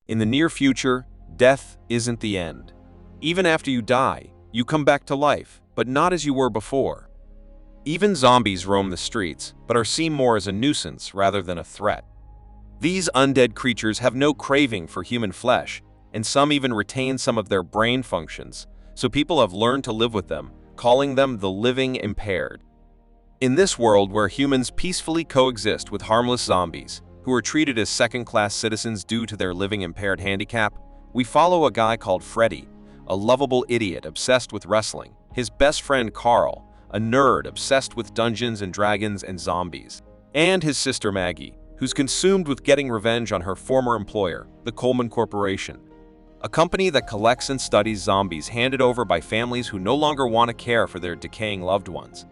In the near future, death isn't the end. Even after you die, you come back to life, but not as you were before. Even zombies roam the streets, but are seen more as a nuisance rather than a threat. These undead creatures have no craving for human flesh, and some even retain some of their brain functions, so people have learned to live with them, calling them the living impaired. In this world where humans peacefully coexist with harmless zombies, who are treated as second-class citizens due to their living impaired handicap, we follow a guy called Freddy, a lovable idiot obsessed with wrestling, his best friend Carl, a nerd obsessed with Dungeons and Dragons and zombies, and his sister Maggie, who's consumed with getting revenge on her former employer, the Coleman Corporation, a company that collects and studies zombies handed over by families who no longer want to care for their decaying loved ones.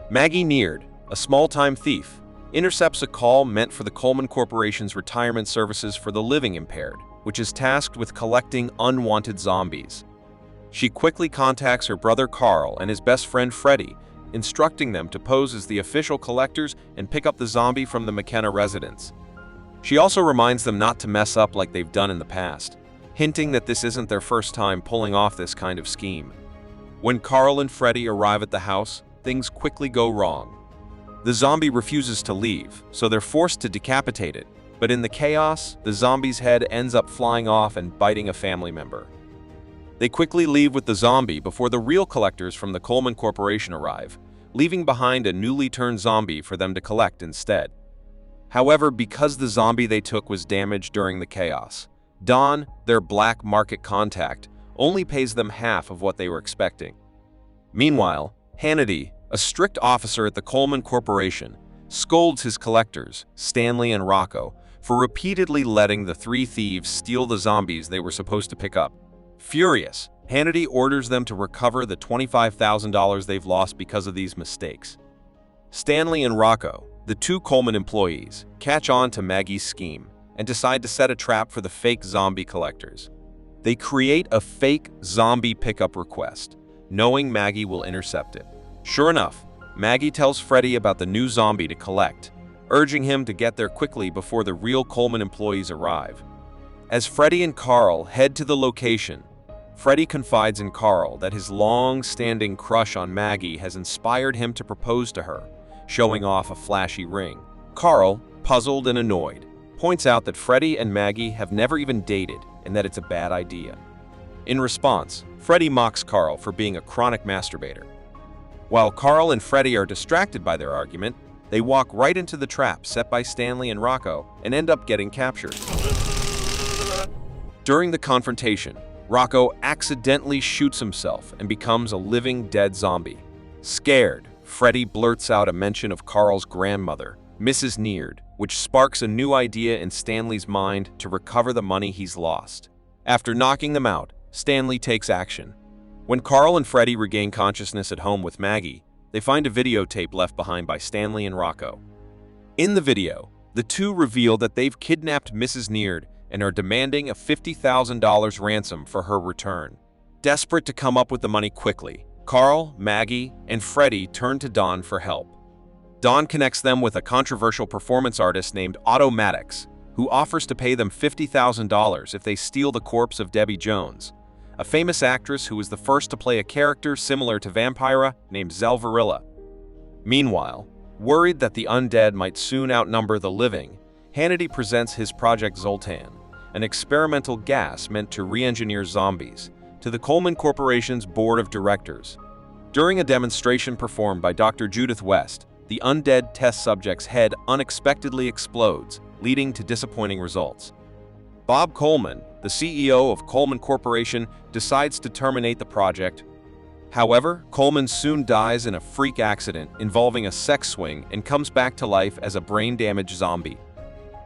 Maggie Neard, a small-time thief, intercepts a call meant for the Coleman Corporation's retirement services for the living impaired, which is tasked with collecting unwanted zombies. She quickly contacts her brother Carl and his best friend Freddy, instructing them to pose as the official collectors and pick up the zombie from the McKenna residence. She also reminds them not to mess up like they've done in the past, hinting that this isn't their first time pulling off this kind of scheme. When Carl and Freddy arrive at the house, things quickly go wrong. The zombie refuses to leave, so they're forced to decapitate it, but in the chaos, the zombie's head ends up flying off and biting a family member. They quickly leave with the zombie before the real collectors from the Coleman Corporation arrive, leaving behind a newly turned zombie for them to collect instead. However, because the zombie they took was damaged during the chaos, Don, their black market contact, only pays them half of what they were expecting. Meanwhile, Hannity, a strict officer at the Coleman Corporation, scolds his collectors, Stanley and Rocco, for repeatedly letting the three thieves steal the zombies they were supposed to pick up. Furious, Hannity orders them to recover the $25,000 they've lost because of these mistakes. Stanley and Rocco, the two Coleman employees, catch on to Maggie's scheme and decide to set a trap for the fake zombie collectors. They create a fake zombie pickup request, knowing Maggie will intercept it. Sure enough, Maggie tells Freddy about the new zombie to collect, urging him to get there quickly before the real Coleman employees arrive. As Freddy and Carl head to the location, Freddy confides in Carl that his long-standing crush on Maggie has inspired him to propose to her, showing off a flashy ring. Carl, puzzled and annoyed, points out that Freddy and Maggie have never even dated and that it's a bad idea. In response, Freddy mocks Carl for being a chronic masturbator. While Carl and Freddy are distracted by their argument, they walk right into the trap set by Stanley and Rocco and end up getting captured. During the confrontation, Rocco accidentally shoots himself and becomes a living dead zombie. Scared, Freddy blurts out a mention of Carl's grandmother, Mrs. Neard, which sparks a new idea in Stanley's mind to recover the money he's lost. After knocking them out, Stanley takes action. When Carl and Freddy regain consciousness at home with Maggie, they find a videotape left behind by Stanley and Rocco. In the video, the two reveal that they've kidnapped Mrs. Neard and are demanding a $50,000 ransom for her return. Desperate to come up with the money quickly, Carl, Maggie, and Freddy turn to Don for help. Don connects them with a controversial performance artist named Otto Maddox, who offers to pay them $50,000 if they steal the corpse of Debbie Jones, a famous actress who was the first to play a character similar to Vampira named Zelvarilla. Meanwhile, worried that the undead might soon outnumber the living, Hannity presents his Project Zoltan, an experimental gas meant to re-engineer zombies, to the Coleman Corporation's board of directors. During a demonstration performed by Dr. Judith West, the undead test subject's head unexpectedly explodes, leading to disappointing results. Bob Coleman, the CEO of Coleman Corporation, decides to terminate the project. However, Coleman soon dies in a freak accident involving a sex swing and comes back to life as a brain-damaged zombie.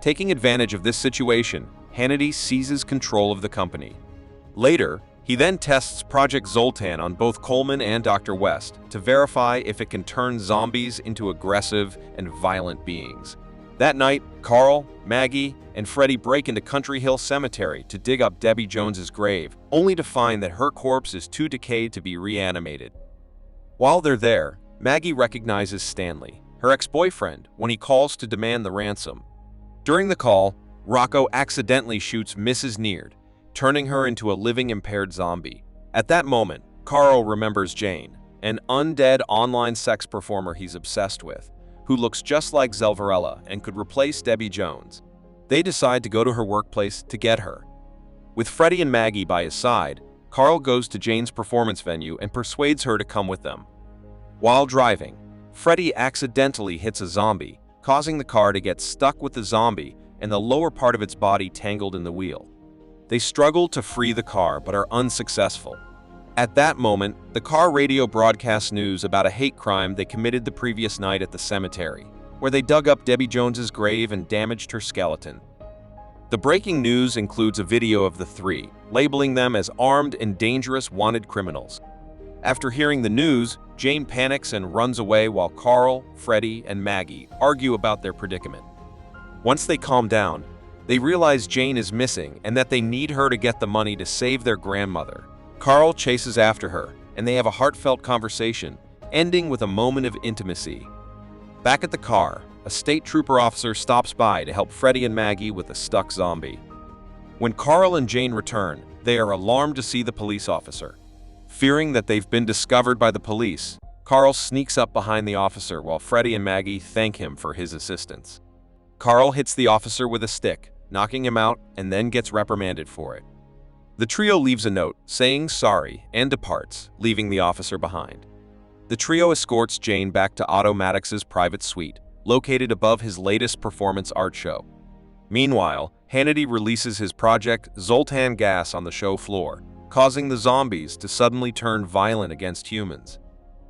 Taking advantage of this situation, Hannity seizes control of the company. Later, he then tests Project Zoltan on both Coleman and Dr. West to verify if it can turn zombies into aggressive and violent beings. That night, Carl, Maggie, and Freddy break into Country Hill Cemetery to dig up Debbie Jones's grave, only to find that her corpse is too decayed to be reanimated. While they're there, Maggie recognizes Stanley, her ex-boyfriend, when he calls to demand the ransom. During the call, Rocco accidentally shoots Mrs. Neard, turning her into a living impaired zombie. At that moment, Carl remembers Jane, an undead online sex performer he's obsessed with, who looks just like Zelvarella and could replace Debbie Jones. They decide to go to her workplace to get her. With Freddie and Maggie by his side, Carl goes to Jane's performance venue and persuades her to come with them. While driving, Freddie accidentally hits a zombie, causing the car to get stuck with the zombie and the lower part of its body tangled in the wheel. They struggle to free the car but are unsuccessful. At that moment, the car radio broadcasts news about a hate crime they committed the previous night at the cemetery, where they dug up Debbie Jones's grave and damaged her skeleton. The breaking news includes a video of the three, labeling them as armed and dangerous wanted criminals. After hearing the news, Jane panics and runs away while Carl, Freddie, and Maggie argue about their predicament. Once they calm down, they realize Jane is missing and that they need her to get the money to save their grandmother. Carl chases after her, and they have a heartfelt conversation, ending with a moment of intimacy. Back at the car, a state trooper officer stops by to help Freddie and Maggie with a stuck zombie. When Carl and Jane return, they are alarmed to see the police officer. Fearing that they've been discovered by the police, Carl sneaks up behind the officer while Freddie and Maggie thank him for his assistance. Carl hits the officer with a stick, knocking him out, and then gets reprimanded for it. The trio leaves a note saying sorry and departs, leaving the officer behind. The trio escorts Jane back to Otto Maddox's private suite, located above his latest performance art show. Meanwhile, Hannity releases his project Zoltan Gas on the show floor, causing the zombies to suddenly turn violent against humans.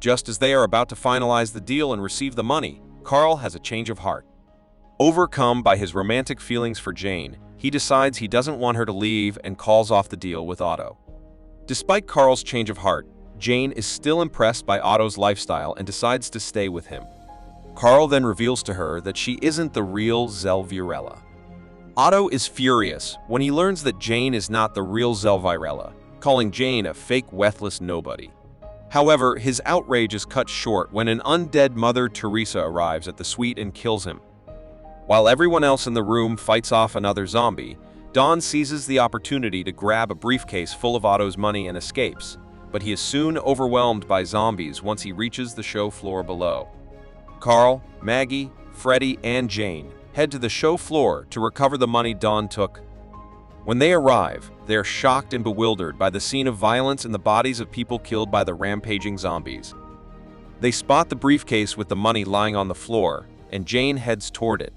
Just as they are about to finalize the deal and receive the money, Carl has a change of heart. Overcome by his romantic feelings for Jane, he decides he doesn't want her to leave and calls off the deal with Otto. Despite Carl's change of heart, Jane is still impressed by Otto's lifestyle and decides to stay with him. Carl then reveals to her that she isn't the real Zelvarella. Otto is furious when he learns that Jane is not the real Zelvarella, calling Jane a fake, worthless nobody. However, his outrage is cut short when an undead Mother Teresa arrives at the suite and kills him. While everyone else in the room fights off another zombie, Don seizes the opportunity to grab a briefcase full of Otto's money and escapes, but he is soon overwhelmed by zombies once he reaches the show floor below. Carl, Maggie, Freddie, and Jane head to the show floor to recover the money Don took. When they arrive, they are shocked and bewildered by the scene of violence and the bodies of people killed by the rampaging zombies. They spot the briefcase with the money lying on the floor, and Jane heads toward it.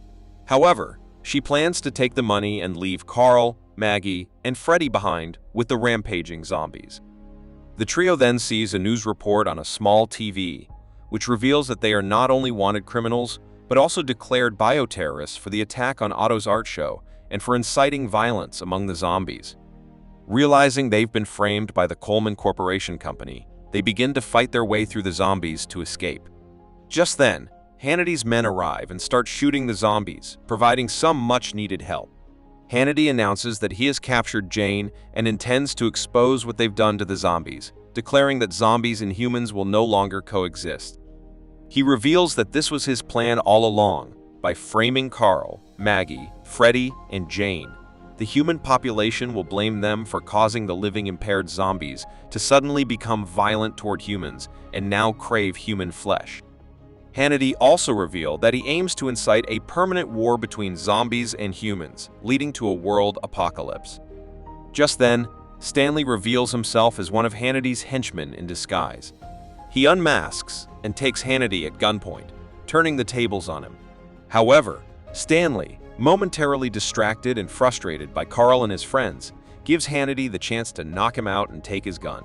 However, she plans to take the money and leave Carl, Maggie, and Freddie behind with the rampaging zombies. The trio then sees a news report on a small TV, which reveals that they are not only wanted criminals, but also declared bioterrorists for the attack on Otto's art show and for inciting violence among the zombies. Realizing they've been framed by the Coleman Corporation Company, they begin to fight their way through the zombies to escape. Just then, Hannity's men arrive and start shooting the zombies, providing some much-needed help. Hannity announces that he has captured Jane and intends to expose what they've done to the zombies, declaring that zombies and humans will no longer coexist. He reveals that this was his plan all along. By framing Carl, Maggie, Freddie, and Jane, the human population will blame them for causing the living impaired zombies to suddenly become violent toward humans and now crave human flesh. Hannity also revealed that he aims to incite a permanent war between zombies and humans, leading to a world apocalypse. Just then, Stanley reveals himself as one of Hannity's henchmen in disguise. He unmasks and takes Hannity at gunpoint, turning the tables on him. However, Stanley, momentarily distracted and frustrated by Carl and his friends, gives Hannity the chance to knock him out and take his gun.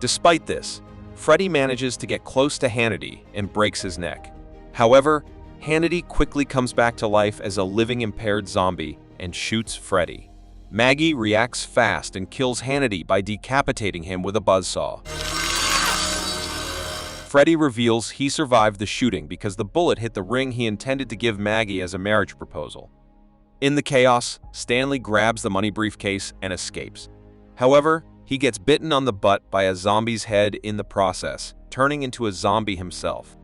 Despite this, Freddie manages to get close to Hannity and breaks his neck. However, Hannity quickly comes back to life as a living impaired zombie and shoots Freddie. Maggie reacts fast and kills Hannity by decapitating him with a buzzsaw. Freddie reveals he survived the shooting because the bullet hit the ring he intended to give Maggie as a marriage proposal. In the chaos, Stanley grabs the money briefcase and escapes. However, he gets bitten on the butt by a zombie's head in the process, turning into a zombie himself.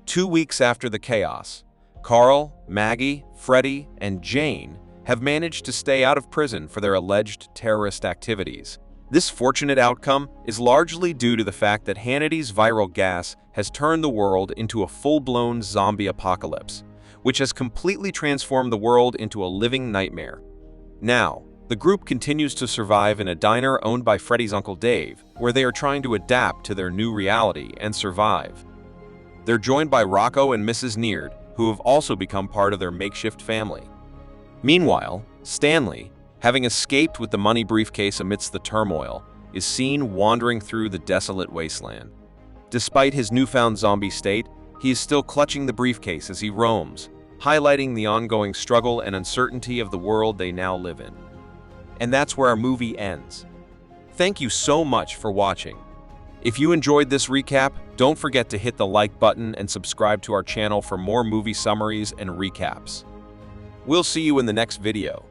2 weeks after the chaos, Carl, Maggie, Freddie, and Jane have managed to stay out of prison for their alleged terrorist activities. This fortunate outcome is largely due to the fact that Hannity's viral gas has turned the world into a full-blown zombie apocalypse, which has completely transformed the world into a living nightmare. Now, the group continues to survive in a diner owned by Freddy's Uncle Dave, where they are trying to adapt to their new reality and survive. They're joined by Rocco and Mrs. Neard, who have also become part of their makeshift family. Meanwhile, Stanley, having escaped with the money briefcase amidst the turmoil, is seen wandering through the desolate wasteland. Despite his newfound zombie state, he is still clutching the briefcase as he roams, highlighting the ongoing struggle and uncertainty of the world they now live in. And that's where our movie ends. Thank you so much for watching. If you enjoyed this recap, don't forget to hit the like button and subscribe to our channel for more movie summaries and recaps. We'll see you in the next video.